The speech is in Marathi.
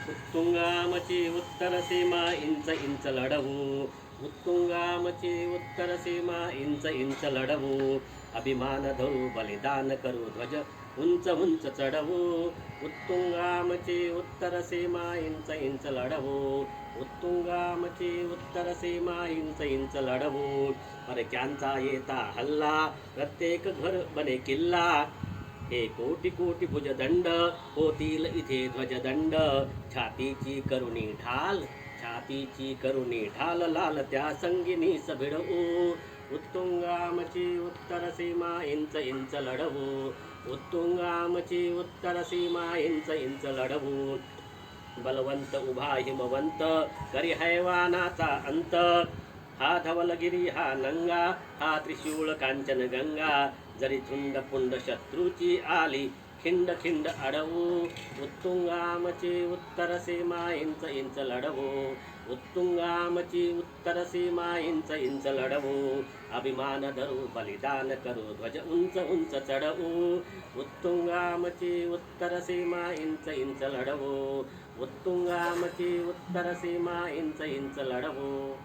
उत्तुंगामची उत्तर सीमा इंच इंच लढवू. उत्तुंगामची उत्तर सीमा इंच इंच लढवू. अभिमान धरू बलिदान करू ध्वज उंच उंच चढवू. उत्तुंगामची उत्तर सीमा इंच इंच लढवू. उत्तुंगामची उत्तर सीमा इंच इंच लढवू. परक्यांचा येता हल्ला प्रत्येक घर बने किल्ला. हे कोटी कोटी भुजदंड होतील इथे ध्वजदंड. छातीची करुणी ढाल छातीची करुणी ढाल लाल त्या संगिनी सभिडवू. उत्तुंगामची उत्तर सीमा इंच इंच लढवू. उत्तुंगामची उत्तर सीमा इंच इंच लढवू. बलवंत उभा हिमवंत करी हैवानाचा अंत. हा धवलगिरी हा नंगा हा त्रिशूळ कांचन गंगा. जरी झुंड पुंड शत्रूची आली खिंड खिंड अडवू. उत्तुंगामची उत्तर सीमा इंच इंच लढवू. उत्तुंगामची उत्तर सीमा इंच इंच लढवू. अभिमान धरू बलिदान करू ध्वज उंच उंच चढवू. उत्तुंगामची उत्तर सीमा इंच इंच लढवू. उत्तुंगामची उत्तर सीमा इंच इंच लढवू.